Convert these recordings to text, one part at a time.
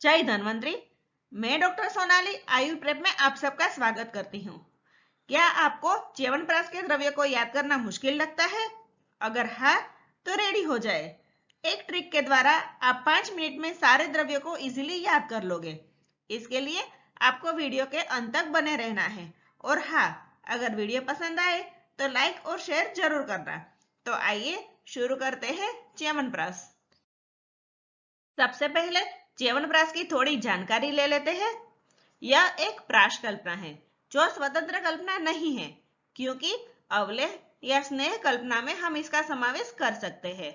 जय धन्वंतरी। मैं डॉक्टर सोनाली आयु प्रेप में आप सबका स्वागत करती हूँ। क्या आपको च्यवनप्राश के द्रव्य को याद करना मुश्किल लगता है? अगर हाँ, तो रेडी हो जाए। एक ट्रिक के द्वारा आप 5 मिनट में सारे द्रव्यों को इजीली याद कर लोगे। इसके लिए आपको वीडियो के अंत तक बने रहना है। और हाँ, अगर वीडियो पसंद आए तो लाइक और शेयर जरूर करना। तो आइए शुरू करते हैं च्यवनप्राश। सबसे पहले च्यवनप्राश की थोड़ी जानकारी ले लेते हैं। यह एक प्राश कल्पना है जो स्वतंत्र कल्पना नहीं है, क्योंकि अवलेह या स्नेह कल्पना में हम इसका समावेश कर सकते हैं।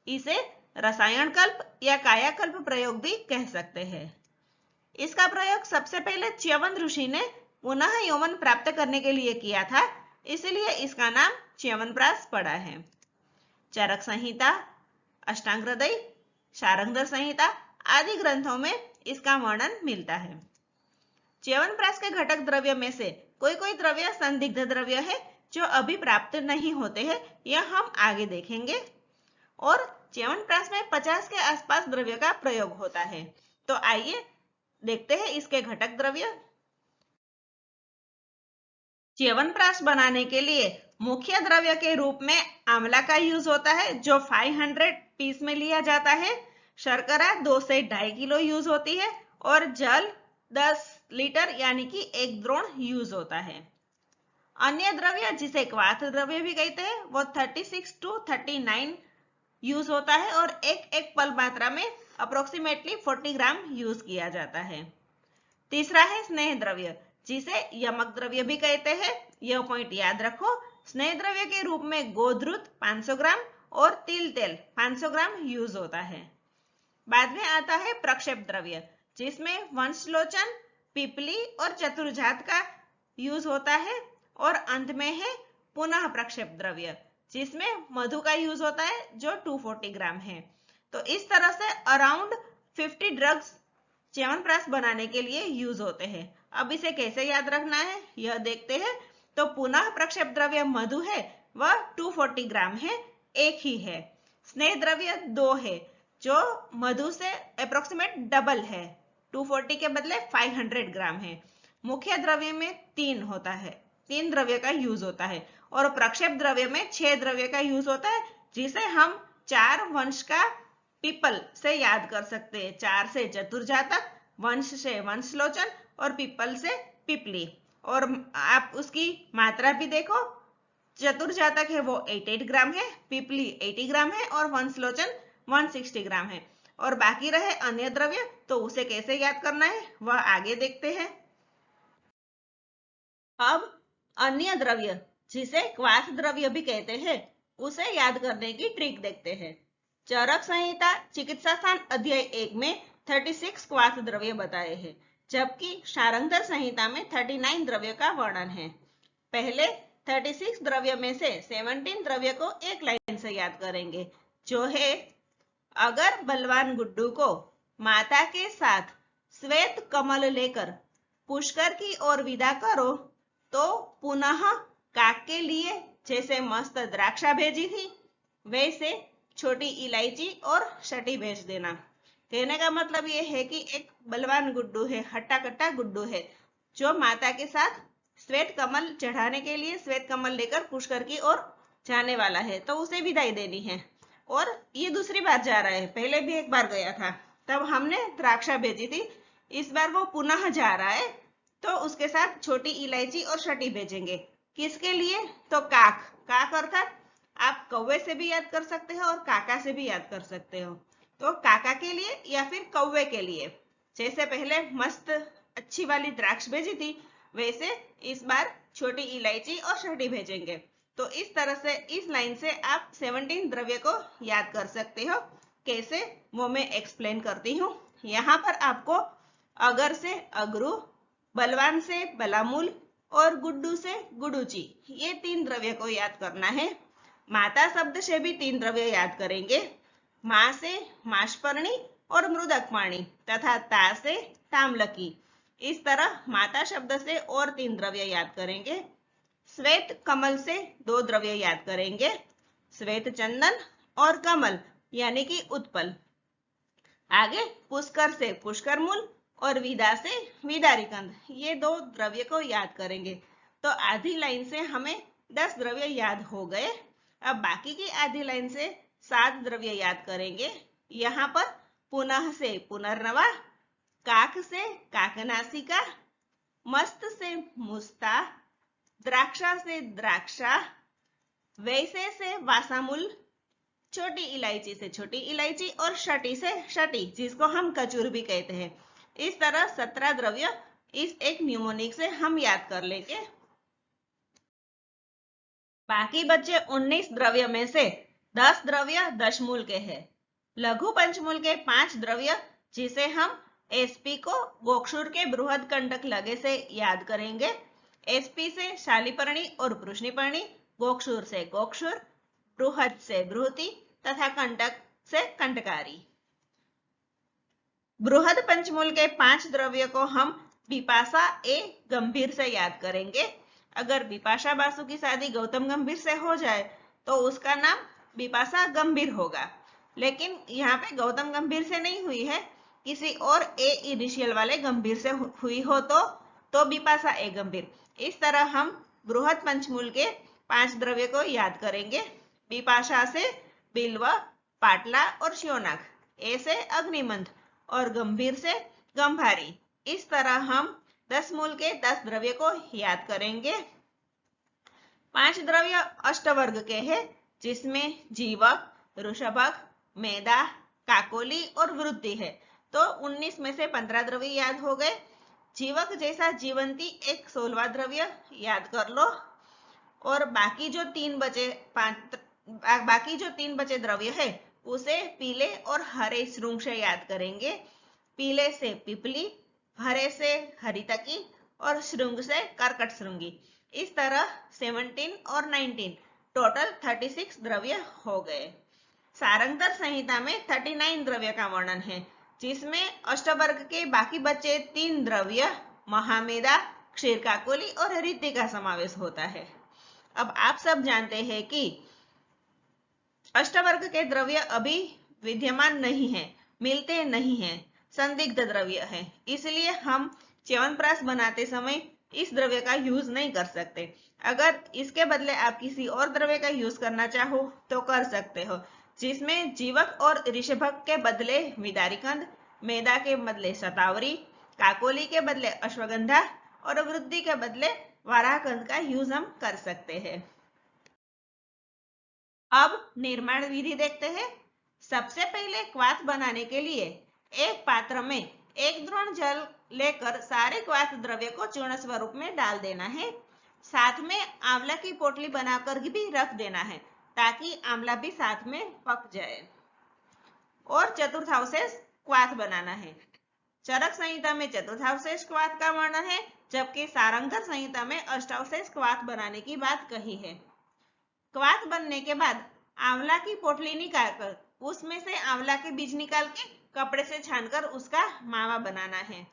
इसे रसायन कल्प या कायाकल्प प्रयोग भी कह सकते हैं। इसका प्रयोग सबसे पहले च्यवन ऋषि ने पुनः यौवन प्राप्त करने के लिए किया था, इसलिए इसका नाम च्यवनप्राश पड़ा है। चरक संहिता, अष्टांग हृदय, शार्ंगधर संहिता आदि ग्रंथों में इसका वर्णन मिलता है। च्यवनप्राश के घटक द्रव्य में से कोई कोई द्रव्य संदिग्ध द्रव्य है जो अभी प्राप्त नहीं होते हैं, यह हम आगे देखेंगे। और च्यवनप्राश में 50 के आसपास द्रव्य का प्रयोग होता है। तो आइए देखते हैं इसके घटक द्रव्य। च्यवनप्राश बनाने के लिए मुख्य द्रव्य के रूप में आंवला का यूज होता है, जो 500 पीस में लिया जाता है। शर्करा 2 से 2.5 किलो यूज होती है और जल 10 लीटर यानी कि 1 द्रोण यूज होता है। अन्य द्रव्य जिसे क्वाथ द्रव्य भी कहते हैं वो 36 to 39 यूज होता है और एक पल मात्रा में अप्रोक्सीमेटली 40 ग्राम यूज किया जाता है। तीसरा है स्नेह द्रव्य, जिसे यमक द्रव्य भी कहते हैं। यह पॉइंट याद रखो। स्नेह द्रव्य के रूप में गोधृत 500 ग्राम और तिल तेल 500 ग्राम यूज होता है। बाद में आता है प्रक्षेप द्रव्य, जिसमें वंशलोचन, पिपली और चतुर्जात का यूज होता है। और अंत में है पुनः प्रक्षेप द्रव्य, जिसमें मधु का यूज होता है, जो 240 ग्राम है। तो इस तरह से अराउंड 50 ड्रग्स च्यवनप्राश बनाने के लिए यूज होते हैं। अब इसे कैसे याद रखना है यह देखते हैं। तो पुनः प्रक्षेप द्रव्य मधु है, वह 240 ग्राम है, एक ही है। स्नेह द्रव्य 2 है, जो मधु से अप्रोक्सीमेट डबल है, 240 के बदले 500 ग्राम है। मुख्य द्रव्य में 3 होता है, 3 द्रव्य का यूज होता है। और प्रक्षेप द्रव्य में 6 द्रव्य का यूज होता है, जिसे हम 4 वंश का पीपल से याद कर सकते हैं। 4 से चतुर्जातक, वंश से वंशलोचन और पीपल से पिपली। और आप उसकी मात्रा भी देखो। चतुर्जातक है वो 88 ग्राम है, पिपली 80 ग्राम है और वंशलोचन 160 ग्राम है। और बाकी रहे अन्य द्रव्य, तो उसे कैसे याद करना है वह आगे देखते हैं। अब अन्य द्रव्य, जिसे क्वाथ द्रव्य भी कहते हैं, उसे याद करने की ट्रिक देखते हैं। चरक संहिता चिकित्सा स्थान अध्याय 1 में 36 क्वाथ द्रव्य बताए हैं, जबकि शार्ंगधर संहिता में 39 द्रव्य का वर्णन है। पहले 36 द्रव्य में से 17 द्रव्य को एक लाइन से याद करेंगे, जो है अगर बलवान गुड्डू को माता के साथ श्वेत कमल लेकर पुष्कर की ओर विदा करो, तो पुनः काक के लिए जैसे मस्त द्राक्षा भेजी थी, वैसे छोटी इलायची और शटी भेज देना। कहने का मतलब ये है कि एक बलवान गुड्डू है, हट्टा कट्टा गुड्डू है, जो माता के साथ श्वेत कमल चढ़ाने के लिए श्वेत कमल लेकर पुष्कर की ओर जाने वाला है, तो उसे विदाई देनी है। और ये दूसरी बार जा रहा है, पहले भी एक बार गया था, तब हमने द्राक्षा भेजी थी। इस बार वो पुनः जा रहा है, तो उसके साथ छोटी इलायची और शटी भेजेंगे। किसके लिए? तो काक। काक अर्थात आप कौवे से भी याद कर सकते हो और काका से भी याद कर सकते हो। तो काका के लिए या फिर कौवे के लिए, जैसे पहले मस्त अच्छी वाली द्राक्ष भेजी थी, वैसे इस बार छोटी इलायची और शटी भेजेंगे। तो इस तरह से इस लाइन से आप 17 द्रव्य को याद कर सकते हो। कैसे वो मैं एक्सप्लेन करती हूँ। यहाँ पर आपको अगर से अगरू, बलवान से बलामूल और गुड्डू से गुडूची, ये 3 द्रव्य को याद करना है। माता शब्द से भी 3 द्रव्य याद करेंगे। माँ से माशपर्णी और मृदकपाणी तथा ता से ताम्लकी। इस तरह माता शब्द से और 3 द्रव्य याद करेंगे। श्वेत कमल से 2 द्रव्य याद करेंगे, श्वेत चंदन और कमल यानी कि उत्पल। आगे पुष्कर से पुष्कर मूल और विदा से विदारिकंद, ये 2 द्रव्य को याद करेंगे। तो आधी लाइन से हमें 10 द्रव्य याद हो गए। अब बाकी की आधी लाइन से 7 द्रव्य याद करेंगे। यहाँ पर पुनः से पुनर्नवा, काक से काकनासिका, मस्त से मुस्ता, द्राक्षा से द्राक्षा, वैसे से वासामूल, छोटी इलायची से छोटी इलायची और शटी से शटी, जिसको हम कचूर भी कहते हैं। इस तरह 17 द्रव्य इस एक न्यूमोनिक से हम याद कर लेंगे। बाकी बचे 19 द्रव्य में से 10 द्रव्य दशमूल के हैं। लघु पंचमूल के 5 द्रव्य जिसे हम एसपी को गोक्षुर के बृहद कंटक लगे से याद करेंगे। एसपी से शालिपर्णी और पृष्णिपर्णी, गोक्षुर से गोक्षुर, बृहद से बृहति तथा कंटक से कंटकारी। बृहद पंचमूल के 5 द्रव्य को हम बिपाशा ए गंभीर से याद करेंगे। अगर बिपाशा बासु की शादी गौतम गंभीर से हो जाए तो उसका नाम बिपाशा गंभीर होगा, लेकिन यहाँ पे गौतम गंभीर से नहीं हुई है, किसी और ए इनिशियल वाले गंभीर से हुई हो तो बिपाशा ए गंभीर। इस तरह हम बृहद पंचमूल के 5 द्रव्य को याद करेंगे। बिपाशा से बिल्व, पाटला और श्योनाक, ए से अग्निमंथ और गंभीर से गंभारी। इस तरह हम 10 मूल के 10 द्रव्य को याद करेंगे। 5 द्रव्य अष्टवर्ग के हैं, जिसमें जीवक, ऋषभक, मेदा, काकोली और वृद्धि है। तो 19 में से 15 द्रव्य याद हो गए। जीवक जैसा जीवंती एक 16वां द्रव्य याद कर लो, और बाकी जो 3 बचे द्रव्य है उसे पीले और हरे श्रृंग से याद करेंगे। पीले से पिपली, हरे से हरितकी और श्रृंग से कर्कट श्रृंगी। इस तरह 17 और 19 टोटल 36 द्रव्य हो गए। सारंगधर संहिता में 39 द्रव्य का वर्णन है, जिसमें अष्टवर्ग के बाकी बचे 3 द्रव्य महामेदा, क्षीरकाकोली और रिद्धि का समावेश होता है। अब आप सब जानते हैं कि अष्टवर्ग के द्रव्य अभी विद्यमान नहीं है, मिलते नहीं हैं, संदिग्ध द्रव्य है, इसलिए हम च्यवनप्राश बनाते समय इस द्रव्य का यूज नहीं कर सकते। अगर इसके बदले आप किसी और द्रव्य का यूज करना चाहो तो कर सकते हो, जिसमें जीवक और ऋषभक के बदले विदारिकंद, मेदा के बदले शतावरी, काकोली के बदले अश्वगंधा और वृद्धि के बदले वाराकंद का यूज हम कर सकते हैं। अब निर्माण विधि देखते हैं। सबसे पहले क्वाथ बनाने के लिए एक पात्र में 1 द्रोण जल लेकर सारे क्वाथ द्रव्य को चूर्ण स्वरूप में डाल देना है। साथ में आंवला की पोटली बनाकर भी रख देना है, ताकि आंवला भी साथ में पक जाए। और चतुर्थावशेष क्वाथ बनाना है। चरक संहिता में चतुर्थावशेष क्वाथ का वर्णन है, जबकि सारंगधर संहिता में अष्टावशेष क्वाथ बनाने की बात कही है। क्वाथ बनने के बाद आंवला की पोटली निकालकर उसमें से आंवला के बीज निकाल के कपड़े से छानकर उसका मावा बनाना है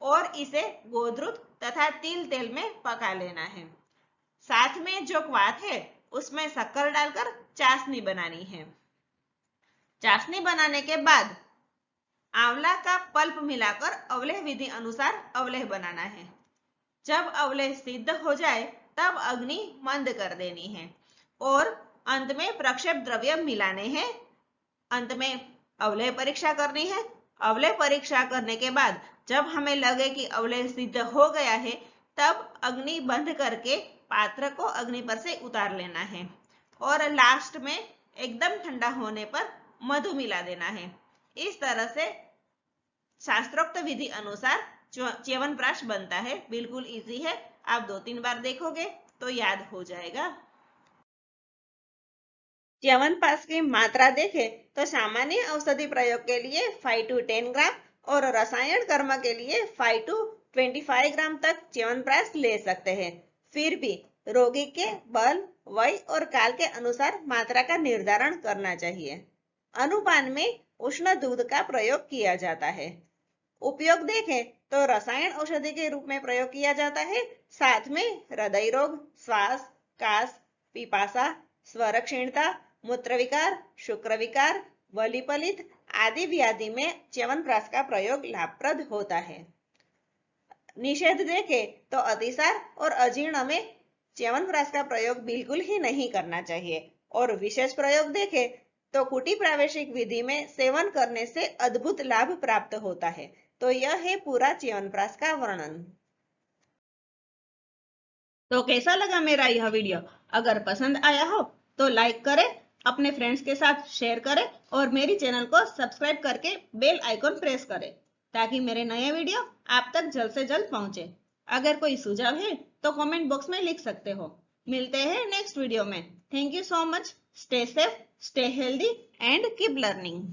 और इसे गोधृत तथा तिल तेल में पका लेना है। साथ में जो क्वाथ है उसमें शक्कर डालकर चाशनी बनानी है। चाशनी बनाने के बाद आंवला का पल्प मिलाकर अवलेह विधि अनुसार अवलेह बनाना है। जब अवलेह सिद्ध हो जाए तब अग्नि मंद कर देनी है और अंत में प्रक्षेप द्रव्य मिलाने हैं। अंत में अवलेह परीक्षा करनी है। अवलेह परीक्षा करने के बाद जब हमें लगे कि अवलेह सिद्ध हो गया है, तब अग्नि बंद करके पात्र को अग्नि पर से उतार लेना है और लास्ट में एकदम ठंडा होने पर मधु मिला देना है। इस तरह से शास्त्रोक्त विधि अनुसार च्यवनप्राश बनता है। बिल्कुल इजी है, आप 2-3 बार देखोगे तो याद हो जाएगा। च्यवनप्राश की मात्रा देखें तो सामान्य औषधि प्रयोग के लिए 5 to 10 ग्राम और रसायन कर्म के लिए 5 to 25 ग्राम तक च्यवनप्राश ले सकते हैं। फिर भी रोगी के बल, वय और काल के अनुसार मात्रा का निर्धारण करना चाहिए। अनुपान में उष्ण दूध का प्रयोग किया जाता है। उपयोग देखें तो रसायन औषधि के रूप में प्रयोग किया जाता है। साथ में हृदय रोग, श्वास, कास, पिपासा, स्वर क्षीणता, मूत्र विकार, शुक्र विकार, वलिपलित आदि व्याधि में च्यवनप्राश का प्रयोग लाभप्रद होता है। निषेध देखें तो अतिसार और अजीर्ण में च्यवनप्राश का प्रयोग बिल्कुल ही नहीं करना चाहिए और विशेष प्रयोग देखें तो कुटी प्रावेशिक विधि में सेवन करने से अद्भुत लाभ प्राप्त होता है। तो यह है पूरा च्यवनप्राश का वर्णन। तो कैसा लगा मेरा यह वीडियो? अगर पसंद आया हो तो लाइक करें, अपने फ्रेंड्स के साथ शेयर करें और मेरी चैनल को सब्सक्राइब करके बेल आइकॉन प्रेस करें ताकि मेरे नए वीडियो आप तक जल्द से जल्द पहुंचे। अगर कोई सुझाव है तो कमेंट बॉक्स में लिख सकते हो। मिलते हैं नेक्स्ट वीडियो में। Thank you so much. Stay safe, stay healthy and keep learning.